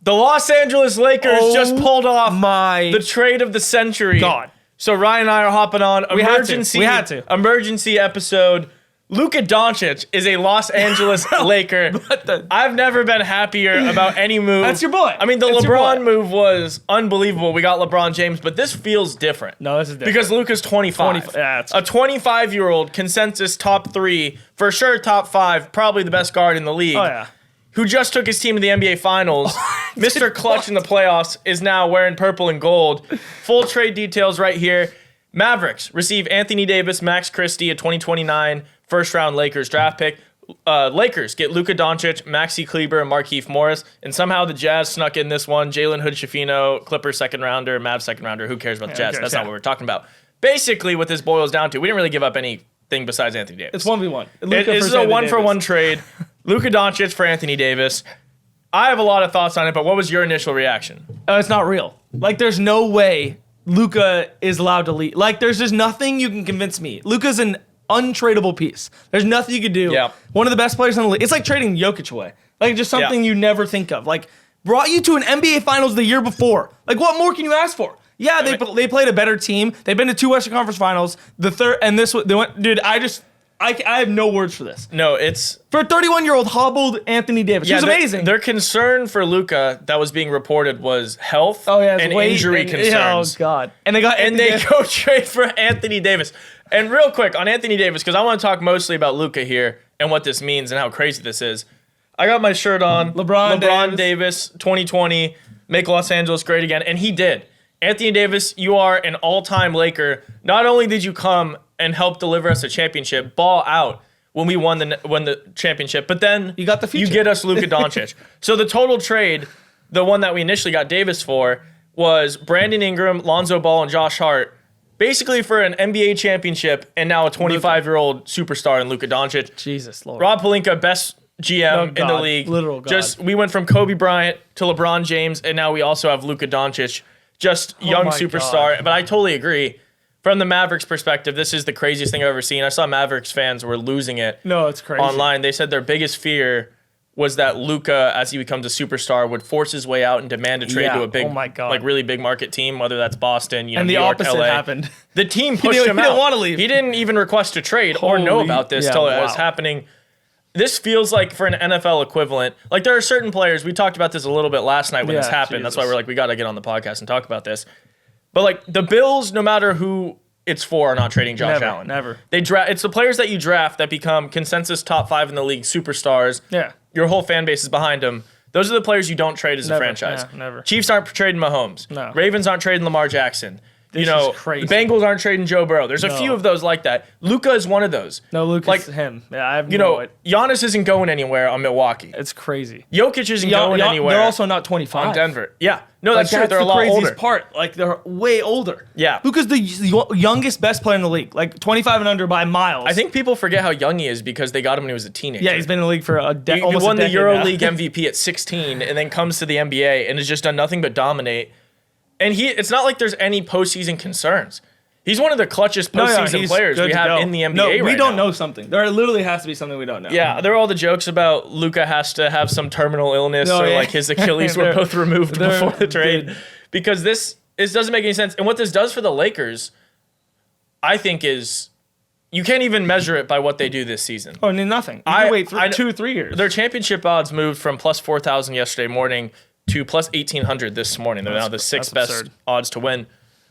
The Los Angeles Lakers just pulled off my the trade of the century. God. So Ryan and I are hopping on emergency. We had to. Emergency episode. Luka Doncic is a Los Angeles Laker. I've never been happier about any move. That's your boy. I mean, the That's LeBron move was unbelievable. We got LeBron James, but this feels different. No, this is different. Because Luka's 25. A 25-year-old consensus top 3, for sure top 5, probably the best guard in the league. Oh, yeah. Who just took his team to the NBA Finals. Mr. Clutch in the playoffs is now wearing purple and gold. Full trade details right here. Mavericks receive Anthony Davis, Max Christie, a 2029 first-round Lakers draft pick. Lakers get Luka Doncic, Maxi Kleber, and Markieff Morris. And somehow the Jazz snuck in this one. Jalen Hood-Schifino, Clippers second-rounder, Mavs second-rounder. Who cares about the Jazz? That's not what we're talking about. Basically, what this boils down to, we didn't really give up anything besides Anthony Davis. It's 1v1. This is a one-for-one trade. Luka Doncic for Anthony Davis. I have a lot of thoughts on it, but what was your initial reaction? It's not real. Like, there's no way Luka is allowed to leave. Like, there's just nothing you can convince me. Luka's an untradeable piece. There's nothing you can do. Yeah. One of the best players in the league. It's like trading Jokic away. Like, just something you never think of. Like, brought you to an NBA Finals the year before. Like, what more can you ask for? Yeah, they played a better team. They've been to 2 Western Conference Finals. The third, and this they went. Dude, I have no words for this. No, it's... For a 31-year-old hobbled Anthony Davis. He was amazing. Their concern for Luka that was being reported was health and weight injury concerns. Oh, God. And they go trade for Anthony Davis. And real quick, on Anthony Davis, because I want to talk mostly about Luka here and what this means and how crazy this is. I got my shirt on. LeBron Davis, 2020, make Los Angeles great again. And he did. Anthony Davis, you are an all-time Laker. Not only did you come and help deliver us a championship, ball out when we won the championship, but then you got the future. You get us Luka Doncic. So the total trade, the one that we initially got Davis for, was Brandon Ingram, Lonzo Ball, and Josh Hart, basically for an NBA championship, and now a 25-year-old superstar in Luka Doncic. Jesus Lord. Rob Pelinka, best GM in the league. Literal God. We went from Kobe Bryant to LeBron James, and now we also have Luka Doncic, just young superstar. God. But I totally agree. From the Mavericks perspective, this is the craziest thing I've ever seen. I saw Mavericks fans were losing it. No, it's crazy. Online. They said their biggest fear was that Luka, as he becomes a superstar, would force his way out and demand a trade to a big, really big market team, whether that's Boston, and New the York, opposite LA. happened. The team pushed him out. He didn't want to leave. He didn't even request a trade or know about this till it was happening. This feels like for an NFL equivalent. Like, there are certain players, we talked about this a little bit last night when this happened. Jesus. That's why we're like, we got to get on the podcast and talk about this. But like the Bills, no matter who it's for, are not trading Josh Allen. Never. It's the players that you draft that become consensus top 5 in the league, superstars. Yeah. Your whole fan base is behind them. Those are the players you don't trade as a franchise. Yeah, never. Chiefs aren't trading Mahomes. No. Ravens aren't trading Lamar Jackson. This is crazy. The Bengals aren't trading Joe Burrow. There's a few of those like that. Luka is one of those. No, Luka's him. Yeah, I have Giannis isn't going anywhere on Milwaukee. It's crazy. Jokic isn't going anywhere. They're also not 25. On Denver. Yeah. No, that's true. They're a lot older. Part. Like, they're way older. Yeah. Luka's the youngest best player in the league. Like, 25 and under by miles. I think people forget how young he is because they got him when he was a teenager. Yeah, he's been in the league for almost a decade. He won the EuroLeague MVP at 16 and then comes to the NBA and has just done nothing but dominate. And it's not like there's any postseason concerns. He's one of the clutchest postseason players we have in the NBA right now. We don't know something. There literally has to be something we don't know. Yeah, there are all the jokes about Luka has to have some terminal illness like his Achilles were both removed before the trade. Because this doesn't make any sense. And what this does for the Lakers, I think, is you can't even measure it by what they do this season. Oh, nothing. You can wait 2-3 years. Their championship odds moved from plus 4,000 yesterday morning to plus 1,800 this morning. They're now the 6th best odds to win.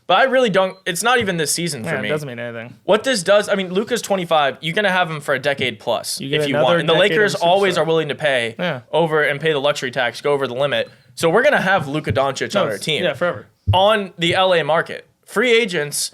But I really don't. It's not even this season for me. It doesn't mean anything. What this does, I mean, Luka's 25. You're going to have him for a decade plus if you want. And the Lakers always are willing to pay over and pay the luxury tax, go over the limit. So we're going to have Luka Doncic on our team. Yeah, forever. On the LA market. Free agents,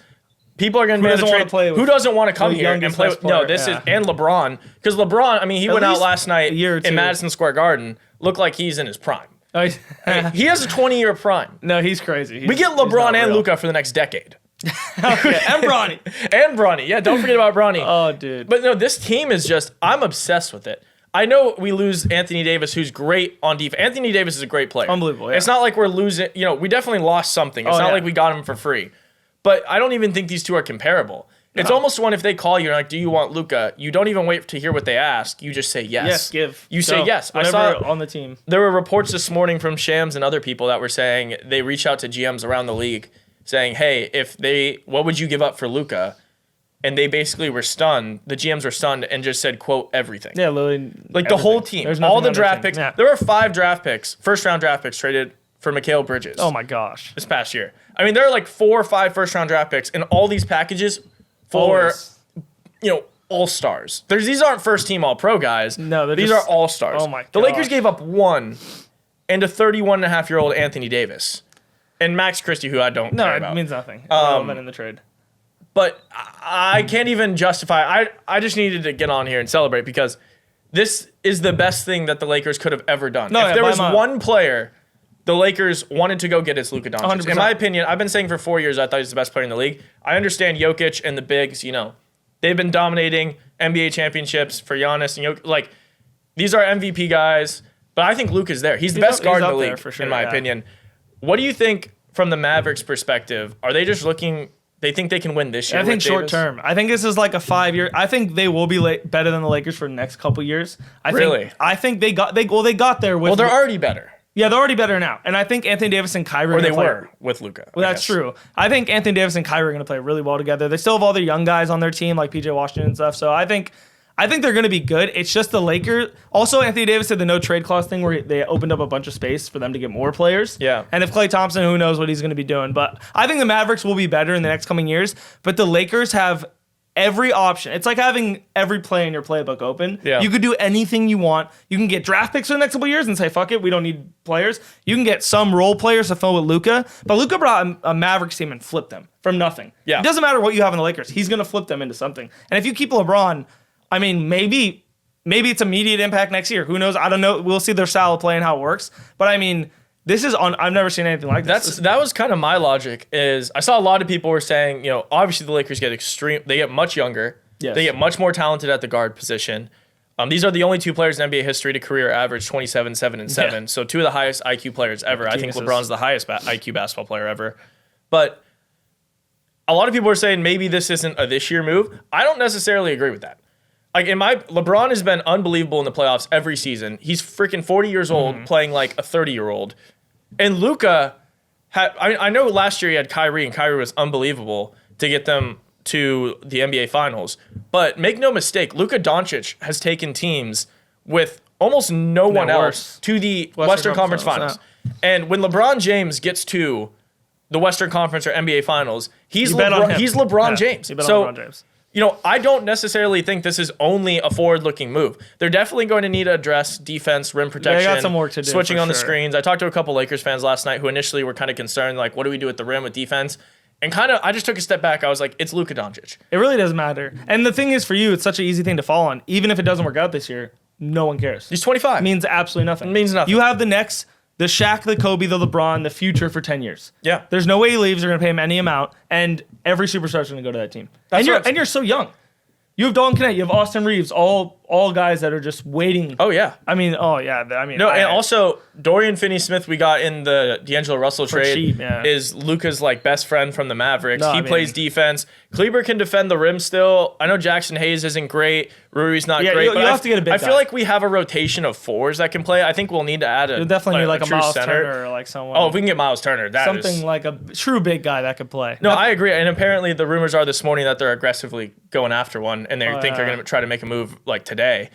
people are going to be able to trade. Who doesn't want to come here and play with? No, this is, and LeBron. Because LeBron, I mean, he went out last night in Madison Square Garden, looked like he's in his prime. He has a 20-year prime. No, he's crazy. We get LeBron and Luka for the next decade. Okay, and Bronny. And Bronny. Yeah, don't forget about Bronny. Oh, dude. But no, this team is just, I'm obsessed with it. I know we lose Anthony Davis, who's great on defense. Anthony Davis is a great player. Unbelievable, yeah. It's not like we're losing, we definitely lost something. It's not like we got him for free. But I don't even think these two are comparable. It's almost one if they call you and like, do you want Luka? You don't even wait to hear what they ask. You just say yes. Yes, give. You say yes. I Whatever saw on the team. there were reports this morning from Shams and other people that were saying they reach out to GMs around the league saying, hey, what would you give up for Luka? And they basically were stunned. The GMs were stunned and just said, quote, everything. Yeah, literally. Like the whole team. All the draft picks. Yeah. There were 5 draft picks, first-round draft picks traded for Mikal Bridges. Oh, my gosh. This past year. I mean, there are like 4 or 5 first-round draft picks in all these packages for, all-stars. These aren't first-team all-pro guys. No, these are all-stars. Oh, my gosh. The Lakers gave up 1 and a 31-and-a-half-year-old Anthony Davis. And Max Christie, who I don't care about. No, it means nothing. Irrelevant in the trade. But I can't even justify. I just needed to get on here and celebrate because this is the best thing that the Lakers could have ever done. If there was one player the Lakers wanted to go get, it's Luka Doncic. 100%. In my opinion, I've been saying for 4 years I thought he was the best player in the league. I understand Jokic and the bigs, they've been dominating NBA championships for Giannis and Jokic. Like, these are MVP guys, but I think Luka's there. He's the best guard in the league, for sure, in my opinion. What do you think from the Mavericks' perspective? Are they just looking... They think they can win this year. I think short term. I think this is like a 5-year. I think they will be better than the Lakers for the next couple years. I think they got there with. Well, they're already better. Yeah, they're already better now, and I think Anthony Davis and Kyrie. Or they were with Luka. Well, that's true. I think Anthony Davis and Kyrie are going to play really well together. They still have all their young guys on their team, like PJ Washington and stuff. So I think they're going to be good. It's just the Lakers. Also, Anthony Davis did the no trade clause thing where they opened up a bunch of space for them to get more players. Yeah. And if Klay Thompson, who knows what he's going to be doing. But I think the Mavericks will be better in the next coming years. But the Lakers have every option. It's like having every play in your playbook open. Yeah. You could do anything you want. You can get draft picks for the next couple years and say, fuck it, we don't need players. You can get some role players to fill with Luka. But Luka brought a Mavericks team and flipped them from nothing. Yeah. It doesn't matter what you have in the Lakers. He's going to flip them into something. And if you keep LeBron, I mean, maybe it's immediate impact next year. Who knows? I don't know. We'll see their style of play and how it works. But I mean, this is on. I've never seen anything like this. That was kind of my logic. Is I saw a lot of people were saying, obviously the Lakers they get much younger. Yes. They get much more talented at the guard position. These are the only 2 players in NBA history to career average 27, 7, and 7. Yeah. So 2 of the highest IQ players ever. I think LeBron's the highest IQ basketball player ever. But a lot of people are saying maybe this isn't a this year move. I don't necessarily agree with that. Like LeBron has been unbelievable in the playoffs every season. He's freaking 40 years old playing like a 30-year-old. And Luka I know last year he had Kyrie and Kyrie was unbelievable to get them to the NBA Finals. But make no mistake, Luka Doncic has taken teams with almost no one else to the Western Conference Finals. Yeah. And when LeBron James gets to the Western Conference or NBA Finals, he's LeBron James. You bet on LeBron James. I don't necessarily think this is only a forward-looking move. They're definitely going to need to address defense, rim protection, they got some work to do, switching on the screens. I talked to a couple Lakers fans last night who initially were kind of concerned, like, what do we do at the rim with defense? And I just took a step back. I was like, it's Luka Doncic. It really doesn't matter. And the thing is, for you, it's such an easy thing to fall on. Even if it doesn't work out this year, no one cares. He's 25. It means absolutely nothing. It means nothing. You have the Shaq, the Kobe, the LeBron, the future for 10 years. Yeah. There's no way he leaves. They're going to pay him any amount. And every superstar is going to go to that team. And you're so young. You have Dalton Knecht, you have Austin Reeves, all guys that are just waiting. Oh, yeah. And also Dorian Finney-Smith we got in the D'Angelo Russell trade is Luka's best friend from the Mavericks. He plays defense. Kleber can defend the rim still. I know Jackson Hayes isn't great. Rui's not great. You have to get a big guy. I feel like we have a rotation of 4s that can play. I think we'll need to add You'll definitely need a true Miles center. Turner or someone. Oh, if we can get Miles Turner, something like a true big guy that could play. No, I agree. And apparently the rumors are this morning that they're aggressively going after one, and they think they're going to try to make a move today.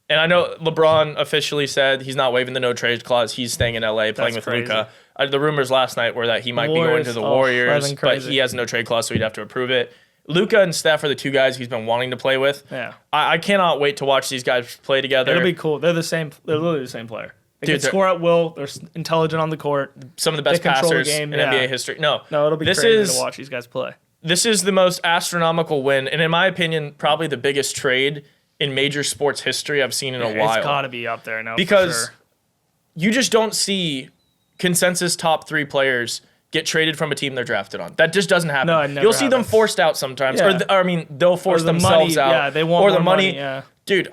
And I know LeBron officially said he's not waiving the no trade clause. He's staying in LA playing with Luka. The rumors last night were that he might be going to the Warriors, but he has no trade clause, so he'd have to approve it. Luka and Steph are the 2 guys he's been wanting to play with. Yeah, I cannot wait to watch these guys play together. It'll be cool. They're literally the same player. They can score at will. They're intelligent on the court. Some of the best passers in NBA history. No, it'll be crazy to watch these guys play. This is the most astronomical win, and in my opinion, probably the biggest trade in major sports history I've seen in a while. It's got to be up there now. Because you just don't see consensus top 3 players get traded from a team they're drafted on. That just doesn't happen. No, it never You'll see them forced out sometimes. Yeah. They'll force themselves out. Yeah, they want or the more money. Yeah. Dude,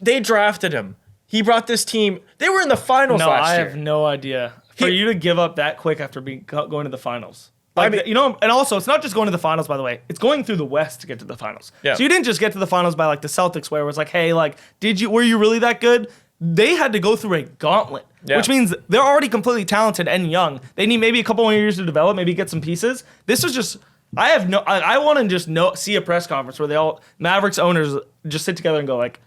they drafted him. He brought this team. They were in the finals last year. I have no idea. For you to give up that quick after going to the finals. Like, and also it's not just going to the finals, by the way. It's going through the West to get to the finals. Yeah. So you didn't just get to the finals by like the Celtics, where it was like, hey, like, were you really that good? They had to go through a gauntlet, which means they're already completely talented and young. They need maybe a couple more years to develop, maybe get some pieces. This was just, I want to just see a press conference where Mavericks owners just sit together and go like,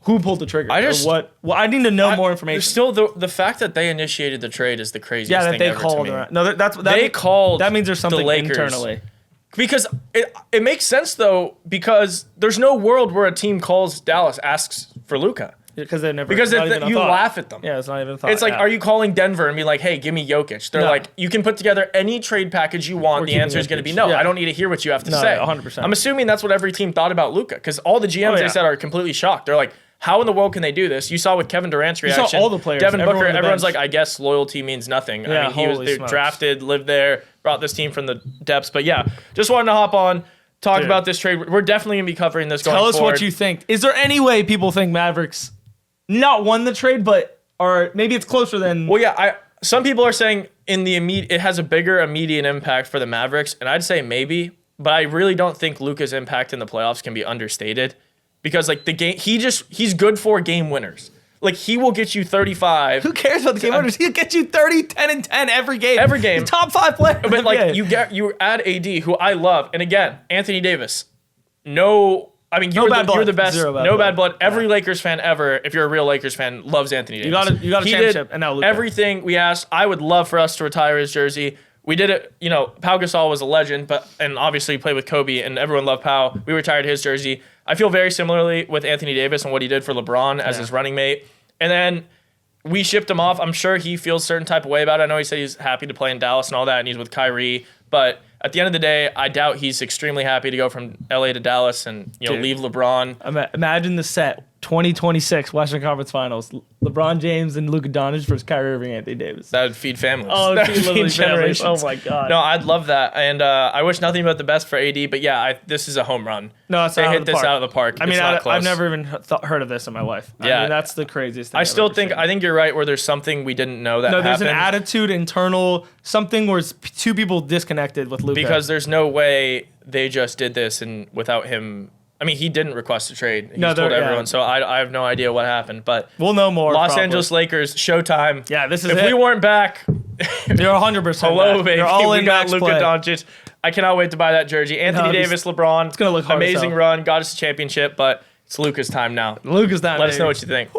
who pulled the trigger? I need to know more information. Still, the fact that they initiated the trade is the craziest thing ever to me. They called. That means there's something the Lakers internally. Because it makes sense though, because there's no world where a team calls Dallas, asks for Luka. Because they're never. Because you laugh at them. Yeah, it's not even a thought. It's like, are you calling Denver and be like, hey, give me Jokic? They're like, you can put together any trade package you want. The answer is going to be no. Yeah. I don't need to hear what you have to say. 100%. I'm assuming that's what every team thought about Luka, because all the GMs they said are completely shocked. They're like, how in the world can they do this? You saw with Kevin Durant's reaction. You saw all the players. Devin Booker, everyone's like, I guess loyalty means nothing. Yeah, I mean, he was drafted, lived there, brought this team from the depths. But yeah, just wanted to hop on, talk about this trade. We're definitely going to be covering this going forward. Tell us what you think. Is there any way people think Mavericks not won the trade, or maybe it's closer than... Well, yeah, some people are saying it has a bigger immediate impact for the Mavericks, and I'd say maybe, but I really don't think Luka's impact in the playoffs can be understated. Because like the game, he's good for game winners. Like he will get you 35. Who cares about the game winners? He'll get you 30, 10, and 10 every game. Every game. He's top 5 player. But like you add AD, who I love, and again, Anthony Davis. You're the best. No bad blood. Every Lakers fan ever, if you're a real Lakers fan, loves Anthony Davis. You got a championship, and now Luka. Everything we asked. I would love for us to retire his jersey. We did it, Pau Gasol was a legend, and obviously he played with Kobe, and everyone loved Pau. We retired his jersey. I feel very similarly with Anthony Davis and what he did for LeBron as his running mate. And then we shipped him off. I'm sure he feels a certain type of way about it. I know he said he's happy to play in Dallas and all that, and he's with Kyrie. But at the end of the day, I doubt he's extremely happy to go from LA to Dallas and leave LeBron. Imagine the set 2026 Western Conference Finals. LeBron James and Luka Doncic versus Kyrie Irving and Anthony Davis. That would feed families. Oh, that would feed generations. Oh my God. No, I'd love that. And I wish nothing but the best for AD. But yeah, this is a home run. No, it's they hit this out of the park. I mean, I've never even heard of this in my life. Yeah. I mean, that's the craziest thing. I think you're right where there's something we didn't know that happened. There's an attitude, internal, something where two people disconnected with Luka. Because there's no way they just did this and without him. I mean, he didn't request a trade. He told everyone, so I have no idea what happened. But we'll know more. Los Angeles Lakers, showtime. Yeah, this is If we weren't back, you're 100%. Hello, back. baby. You're all we in got Luka Doncic. I cannot wait to buy that jersey. Anthony Davis, LeBron. It's gonna look hard. Amazing run. Got us a championship, but it's Luka's time now. Luka's time. Let us know what you think.